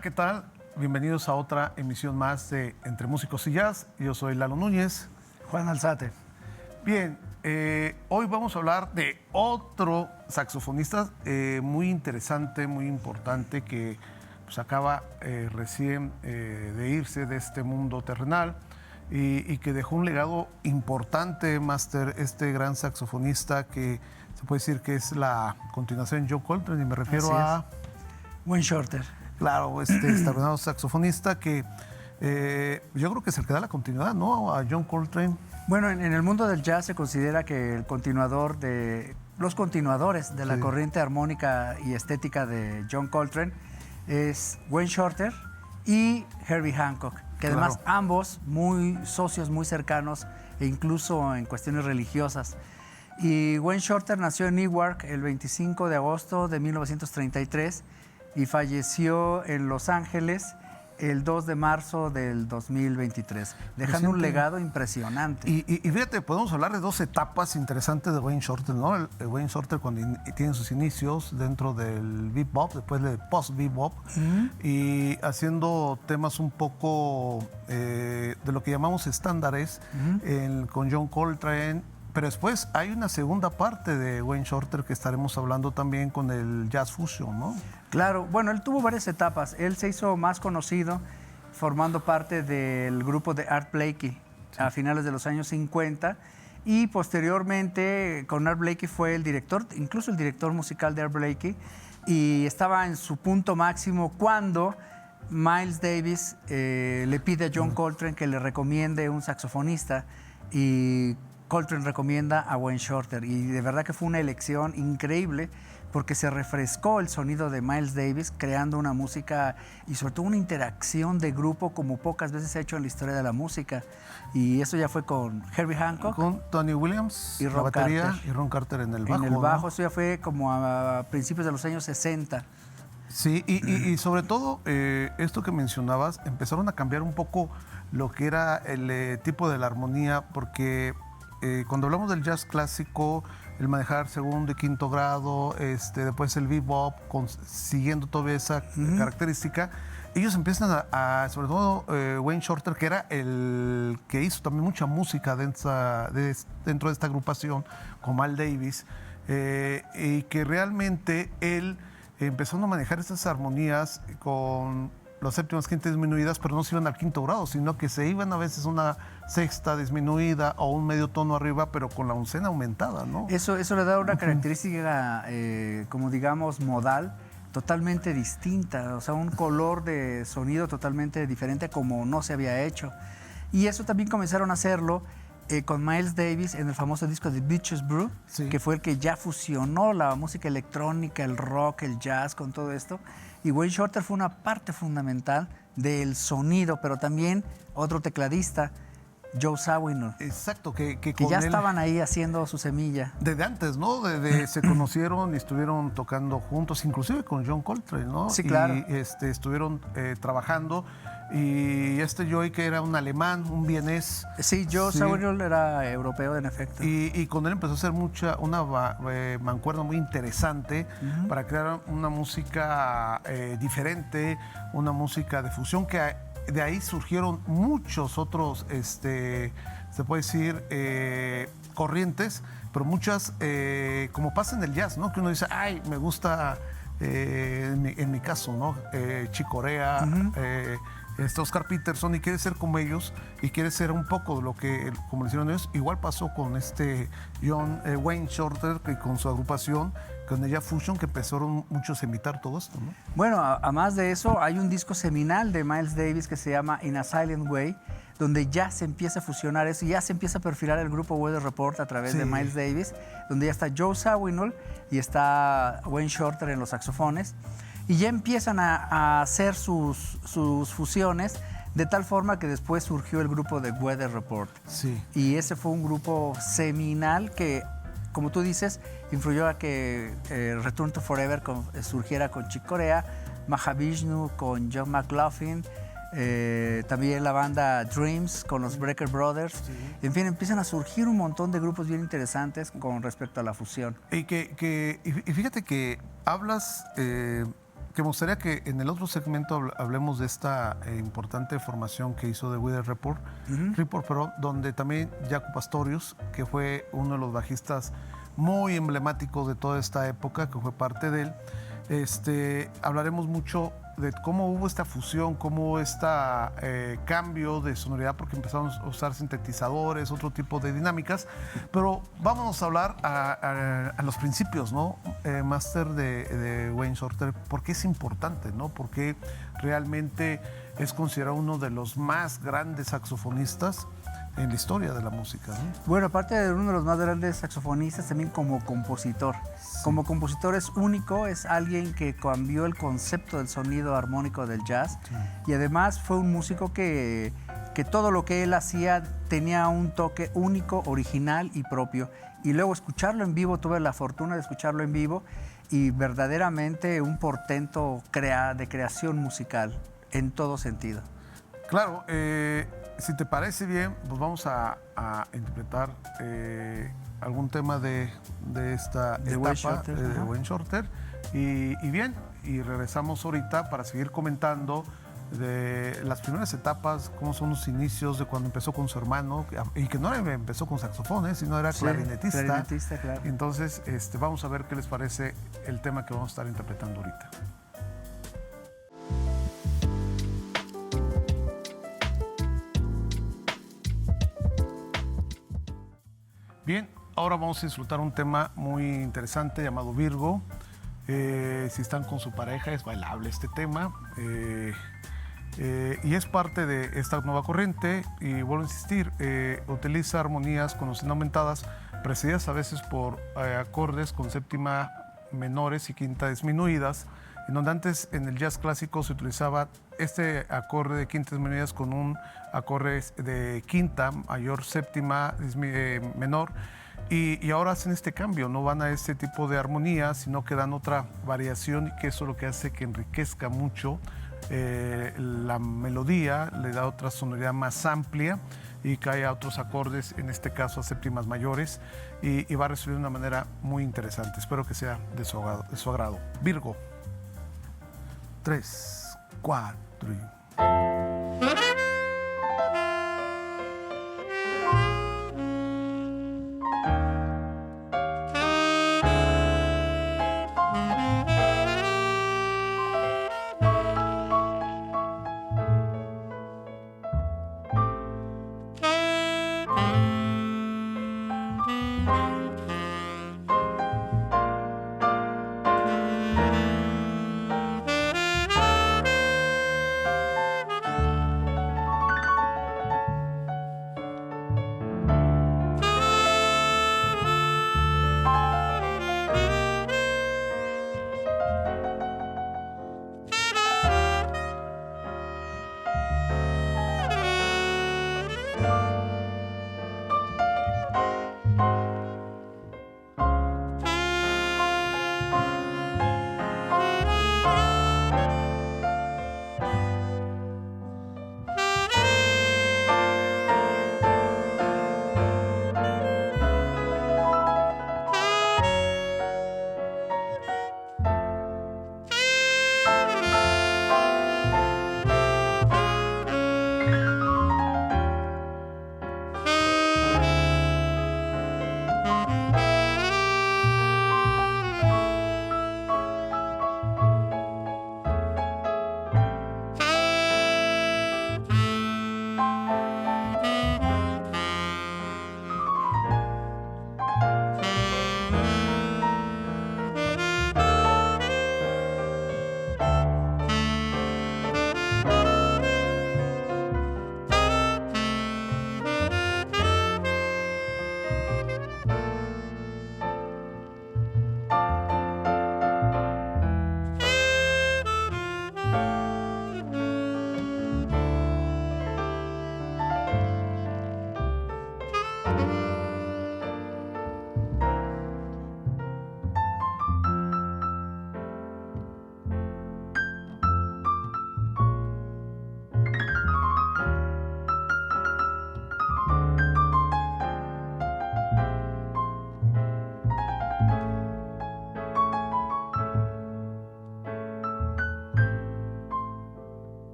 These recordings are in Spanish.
Hola, ¿qué tal? Bienvenidos a otra emisión más de Entre Músicos y Jazz. Yo soy Lalo Núñez. Juan Alzate. Bien, hoy vamos a hablar de otro saxofonista muy interesante, muy importante, que pues, acaba recién de irse de este mundo terrenal y que dejó un legado importante, Master, este gran saxofonista que se puede decir que es la continuación de John Coltrane, y me refiero a Wayne Shorter. Claro, este extraordinario saxofonista que yo creo que es el que da la continuidad, ¿no? A John Coltrane. Bueno, en el mundo del jazz se considera que los continuadores de la corriente armónica y estética de John Coltrane es Wayne Shorter y Herbie Hancock, que además ambos muy socios, muy cercanos e incluso en cuestiones religiosas. Y Wayne Shorter nació en Newark el 25 de agosto de 1933 y falleció en Los Ángeles el 2 de marzo del 2023, dejando un legado impresionante. Y fíjate, podemos hablar de dos etapas interesantes de Wayne Shorter, ¿no? El Wayne Shorter cuando tiene sus inicios dentro del bebop, después del post-bebop, y haciendo temas un poco de lo que llamamos estándares con John Coltrane. Pero después hay una segunda parte de Wayne Shorter que estaremos hablando también con el Jazz Fusion, ¿no? Claro, bueno, él tuvo varias etapas. Él se hizo más conocido formando parte del grupo de Art Blakey a finales de los años 50 y posteriormente con Art Blakey fue el director, incluso el director musical de Art Blakey, y estaba en su punto máximo cuando Miles Davis le pide a John Coltrane que le recomiende un saxofonista y Coltrane recomienda a Wayne Shorter, y de verdad que fue una elección increíble porque se refrescó el sonido de Miles Davis creando una música y sobre todo una interacción de grupo como pocas veces se ha hecho en la historia de la música, y eso ya fue con Herbie Hancock, con Tony Williams y en la Ron batería Carter. y Ron Carter en el bajo. En el bajo, ¿no? eso ya fue como a principios de los años 60. Sí, y sobre todo esto que mencionabas, empezaron a cambiar un poco lo que era el tipo de la armonía, porque cuando hablamos del jazz clásico, el manejar segundo y quinto grado, después el bebop, siguiendo toda esa característica, ellos empiezan sobre todo Wayne Shorter, que era el que hizo también mucha música dentro de esta agrupación, con Miles Davis, y que realmente él empezó a manejar estas armonías con las séptimas, quintas disminuidas, pero no se iban al quinto grado, sino que se iban a veces una sexta disminuida o un medio tono arriba, pero con la oncena aumentada, ¿no? Eso le da una característica, como digamos, modal, totalmente distinta, o sea, un color de sonido totalmente diferente como no se había hecho. Y eso también comenzaron a hacerlo con Miles Davis en el famoso disco de Bitches Brew, que fue el que ya fusionó la música electrónica, el rock, el jazz con todo esto. Y Wayne Shorter fue una parte fundamental del sonido, pero también otro tecladista, Joe Zawinul. Exacto, que ya estaban ahí haciendo su semilla. Desde antes, ¿no? Se conocieron y estuvieron tocando juntos, inclusive con John Coltrane, ¿no? Sí, claro. Y estuvieron trabajando. Y Joey, que era un alemán, un vienés. Sí, Joe Zawinul era europeo, en efecto. Y con él empezó a hacer una mancuerna muy interesante para crear una música diferente, una música de fusión, que de ahí surgieron muchos otros, se puede decir, corrientes, pero muchas, como pasa en el jazz, ¿no? Que uno dice, ay, me gusta, en mi caso, ¿no? Chick Corea, Oscar Peterson, y quiere ser como ellos y quiere ser un poco lo que, como le hicieron ellos. Igual pasó con Wayne Shorter, que con su agrupación, con ella Fusion, que empezaron muchos a imitar todo esto, ¿no? Bueno, a más de eso, hay un disco seminal de Miles Davis que se llama In a Silent Way, donde ya se empieza a fusionar eso, ya se empieza a perfilar el grupo Weather Report a través de Miles Davis, donde ya está Joe Zawinul y está Wayne Shorter en los saxofones. Y ya empiezan a hacer sus fusiones de tal forma que después surgió el grupo de Weather Report. Sí. Y ese fue un grupo seminal que, como tú dices, influyó a que Return to Forever surgiera con Chick Corea, Mahavishnu con John McLaughlin, también la banda Dreams con los Brecker Brothers. En fin, empiezan a surgir un montón de grupos bien interesantes con respecto a la fusión. Y fíjate que hablas que me gustaría que en el otro segmento hablemos de esta importante formación que hizo The Weather Report, perdón, donde también Jaco Pastorius, que fue uno de los bajistas muy emblemáticos de toda esta época, que fue parte de él. Hablaremos mucho de cómo hubo esta fusión, cómo hubo este cambio de sonoridad, porque empezamos a usar sintetizadores, otro tipo de dinámicas. Pero vámonos a hablar a los principios, ¿no? Máster de Wayne Shorter, ¿por qué es importante, no? Porque realmente es considerado uno de los más grandes saxofonistas en la historia de la música, ¿no? Bueno, aparte de uno de los más grandes saxofonistas, también como compositor. Sí. Como compositor es único, es alguien que cambió el concepto del sonido armónico del jazz, sí. Y además fue un músico que todo lo que él hacía tenía un toque único, original y propio. Y luego escucharlo en vivo, tuve la fortuna de escucharlo en vivo y verdaderamente un portento de creación musical en todo sentido. Claro, si te parece bien, pues vamos a interpretar algún tema de esta etapa de Wayne Shorter. Y bien, y regresamos ahorita para seguir comentando de las primeras etapas, cómo son los inicios de cuando empezó con su hermano, y que no empezó con saxofones, sino era clarinetista. Clarinetista, claro. Entonces, vamos a ver qué les parece el tema que vamos a estar interpretando ahorita. Bien, ahora vamos a disfrutar un tema muy interesante llamado Virgo. Si están con su pareja, es bailable este tema. Y es parte de esta nueva corriente, y vuelvo a insistir, utiliza armonías con notación aumentadas, precedidas a veces por acordes con séptima menores y quinta disminuidas, en donde antes en el jazz clásico se utilizaba este acorde de quintas disminuidas con un acorde de quinta mayor, séptima menor, y ahora hacen este cambio, no van a este tipo de armonía, sino que dan otra variación, y que eso es lo que hace que enriquezca mucho la melodía, le da otra sonoridad más amplia y cae a otros acordes, en este caso a séptimas mayores, y va a recibir de una manera muy interesante. Espero que sea de su agrado. Virgo. 3, 4 y...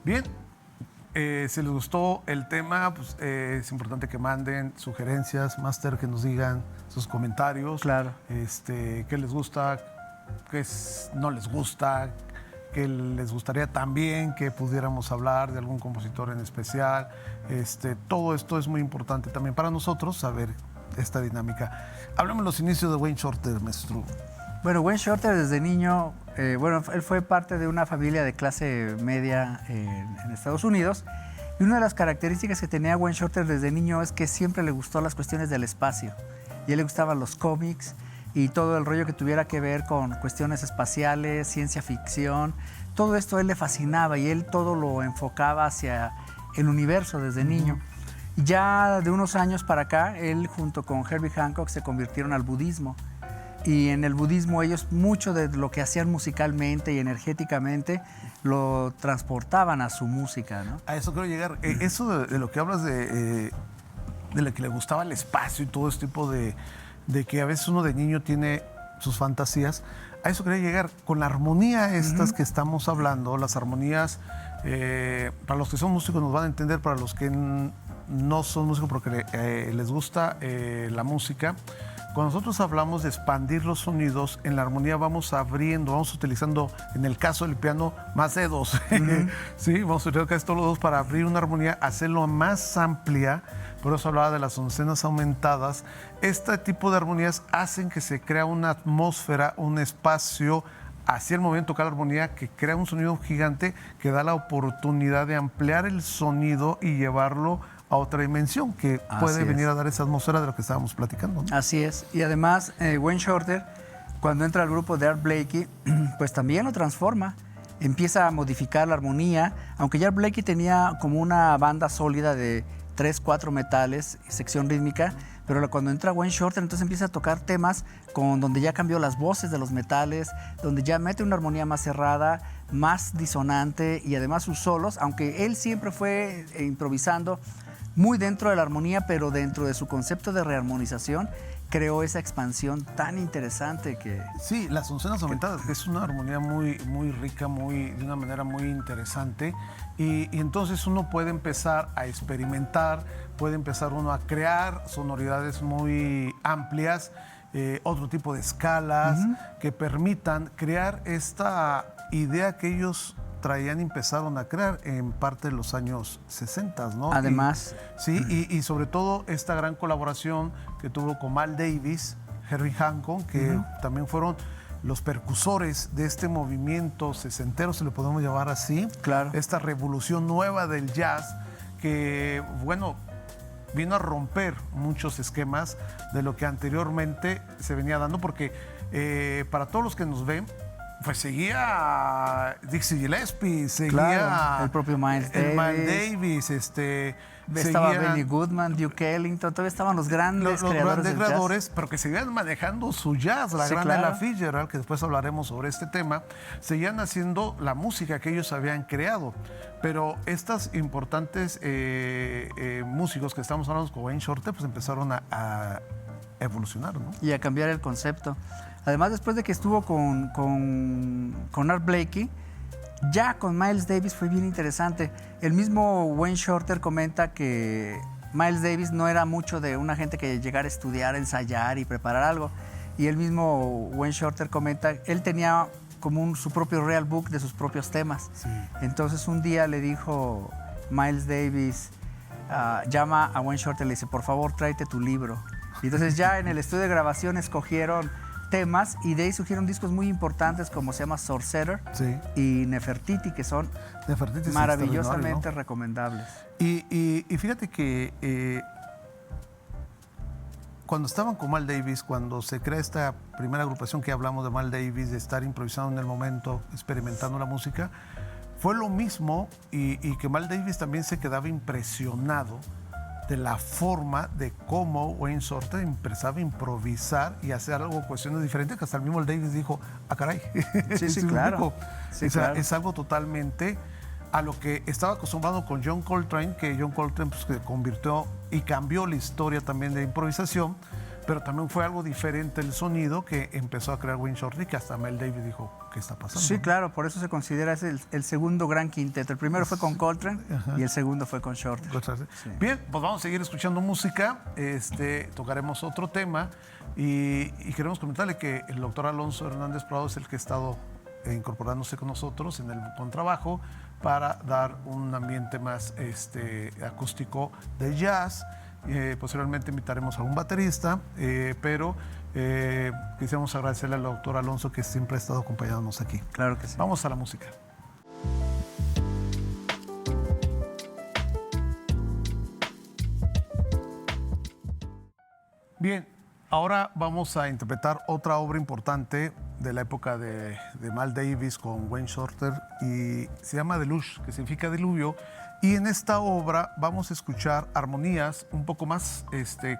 Bien, si les gustó el tema, pues es importante que manden sugerencias, máster, que nos digan sus comentarios. Claro. Qué les gusta, no les gusta, qué les gustaría también que pudiéramos hablar de algún compositor en especial. Todo esto es muy importante también para nosotros saber esta dinámica. Hablemos de los inicios de Wayne Shorter, maestro. Bueno, Wayne Shorter desde niño, él fue parte de una familia de clase media en Estados Unidos. Y una de las características que tenía Wayne Shorter desde niño es que siempre le gustó las cuestiones del espacio. Y a él le gustaban los cómics y todo el rollo que tuviera que ver con cuestiones espaciales, ciencia ficción. Todo esto a él le fascinaba y él todo lo enfocaba hacia el universo desde niño. Y ya de unos años para acá, él junto con Herbie Hancock se convirtieron al budismo. Y en el budismo ellos mucho de lo que hacían musicalmente y energéticamente lo transportaban a su música, ¿no? A eso quiero llegar. Eso de lo que hablas de lo que le gustaba el espacio y todo este tipo de que a veces uno de niño tiene sus fantasías, a eso quería llegar. Con la armonía estas que estamos hablando, las armonías, para los que son músicos nos van a entender, para los que no son músicos porque les gusta la música. Cuando nosotros hablamos de expandir los sonidos, en la armonía vamos abriendo, vamos utilizando, en el caso del piano, más dedos. Sí, vamos a utilizar casi todos los dedos para abrir una armonía, hacerlo más amplia. Por eso hablaba de las oncenas aumentadas. Este tipo de armonías hacen que se crea una atmósfera, un espacio, hacia el momento de tocar la armonía, que crea un sonido gigante que da la oportunidad de ampliar el sonido y llevarlo a otra dimensión que puede venir a dar esa atmósfera de lo que estábamos platicando, ¿no? Así es. Y además, Wayne Shorter, cuando entra al grupo de Art Blakey, pues también lo transforma. Empieza a modificar la armonía, aunque ya Art Blakey tenía como una banda sólida de 3, 4 metales y sección rítmica, pero cuando entra Wayne Shorter, entonces empieza a tocar temas donde ya cambió las voces de los metales, donde ya mete una armonía más cerrada, más disonante y además sus solos, aunque él siempre fue improvisando muy dentro de la armonía, pero dentro de su concepto de rearmonización, creó esa expansión tan interesante que... Sí, las oncenas aumentadas, que es una armonía muy, muy rica, de una manera muy interesante. Y entonces uno puede empezar a experimentar, puede empezar uno a crear sonoridades muy amplias, otro tipo de escalas que permitan crear esta idea que ellos traían y empezaron a crear en parte de los años 60, ¿no? Además. Y sobre todo esta gran colaboración que tuvo con Miles Davis, Herbie Hancock, que también fueron los percusores de este movimiento sesentero, si lo podemos llamar así. Claro. Esta revolución nueva del jazz que, bueno, vino a romper muchos esquemas de lo que anteriormente se venía dando, porque para todos los que nos ven, pues seguía Dixie Gillespie, seguía el propio Miles Davis, estaba Benny Goodman, Duke Ellington, todavía estaban los grandes creadores, pero que seguían manejando su jazz, la gran Ella Fitzgerald, que después hablaremos sobre este tema, seguían haciendo la música que ellos habían creado. Pero estos importantes músicos que estamos hablando con Wayne Shorter, pues empezaron a evolucionar, ¿no? Y a cambiar el concepto. Además, después de que estuvo con Art Blakey, ya con Miles Davis fue bien interesante. El mismo Wayne Shorter comenta que Miles Davis no era mucho de una gente que llegara a estudiar, ensayar y preparar algo. Y el mismo Wayne Shorter comenta, él tenía como su propio real book de sus propios temas. Sí. Entonces un día le dijo Miles Davis, llama a Wayne Shorter y le dice, por favor, tráete tu libro. Y entonces ya en el estudio de grabación escogieron temas y de ahí surgieron discos muy importantes como se llama Sorcerer y Nefertiti, que son maravillosamente recomendables. Y fíjate que cuando estaban con Miles Davis, cuando se crea esta primera agrupación que hablamos de Miles Davis, de estar improvisando en el momento, experimentando la música, fue lo mismo y que Miles Davis también se quedaba impresionado de la forma de cómo Wayne Shorter empezaba a improvisar y hacer algo, cuestiones diferentes, que hasta el mismo Davis dijo, caray. Sí, claro. Sí, claro. Es algo totalmente a lo que estaba acostumbrado con John Coltrane, que John Coltrane pues, que convirtió y cambió la historia también de improvisación, pero también fue algo diferente el sonido que empezó a crear Wayne Shorter, que hasta Mel Davis dijo, ¿qué está pasando? Sí, claro, por eso se considera el segundo gran quinteto. El primero fue con Coltrane y el segundo fue con Shorter. Sí. Bien, pues vamos a seguir escuchando música, tocaremos otro tema y queremos comentarle que el doctor Alonso Hernández Prado es el que ha estado incorporándose con nosotros en el contrabajo para dar un ambiente más acústico de jazz. Posteriormente invitaremos a un baterista, pero quisiéramos agradecerle al doctor Alonso que siempre ha estado acompañándonos aquí. Claro que sí. Vamos a la música. Bien, ahora vamos a interpretar otra obra importante de la época de Miles Davis con Wayne Shorter y se llama Deluge, que significa diluvio. Y en esta obra vamos a escuchar armonías un poco más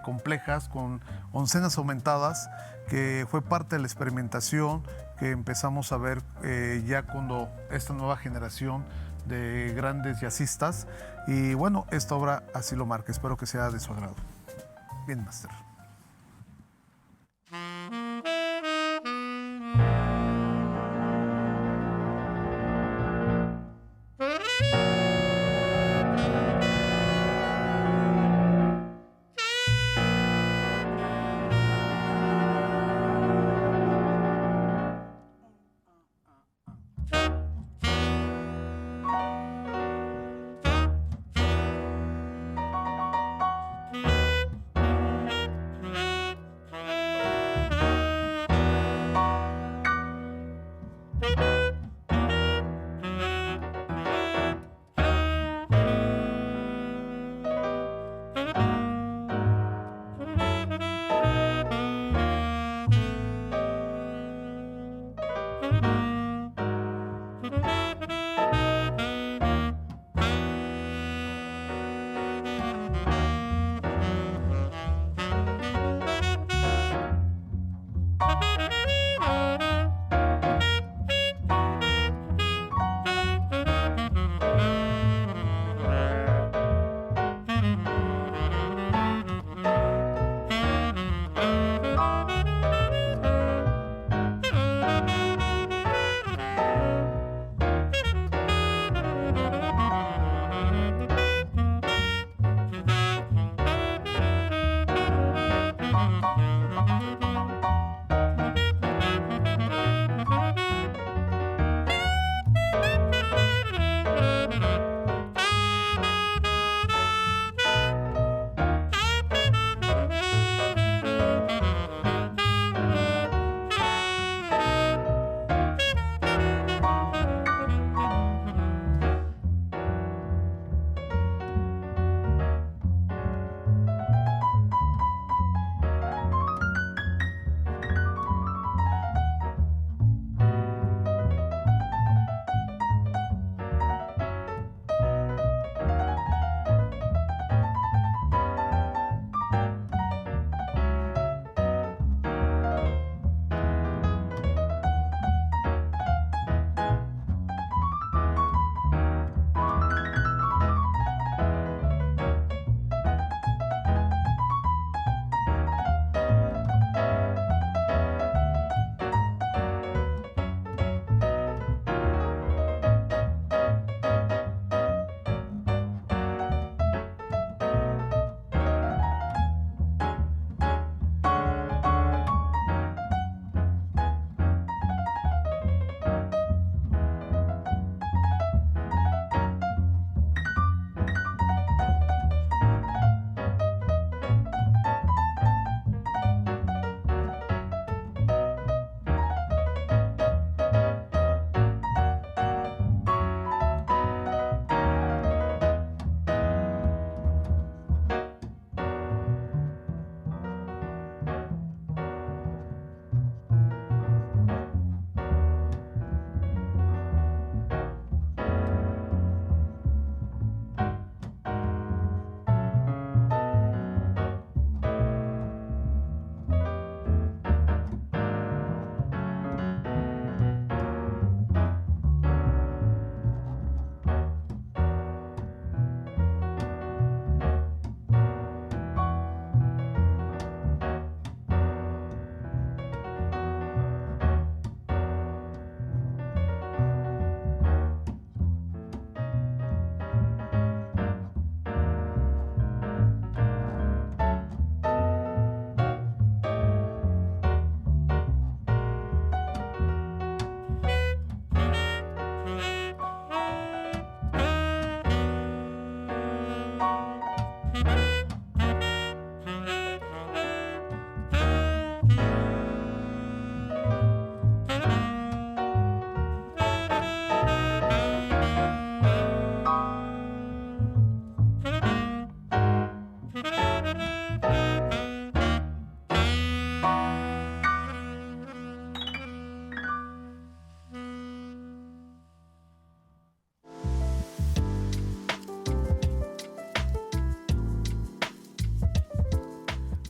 complejas, con oncenas aumentadas, que fue parte de la experimentación que empezamos a ver ya cuando esta nueva generación de grandes jazzistas. Y bueno, esta obra así lo marca. Espero que sea de su agrado. Bien, Master.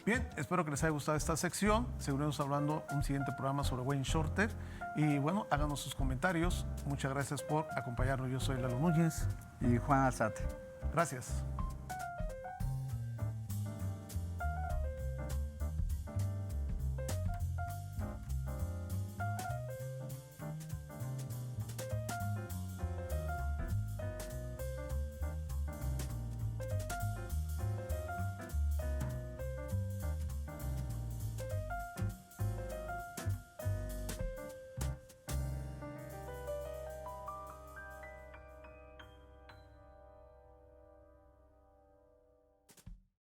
Bien, espero que les haya gustado esta sección. Seguiremos hablando un siguiente programa sobre Wayne Shorter. Y bueno, háganos sus comentarios. Muchas gracias por acompañarnos. Yo soy Lalo Núñez. Y Juan Alzate. Gracias.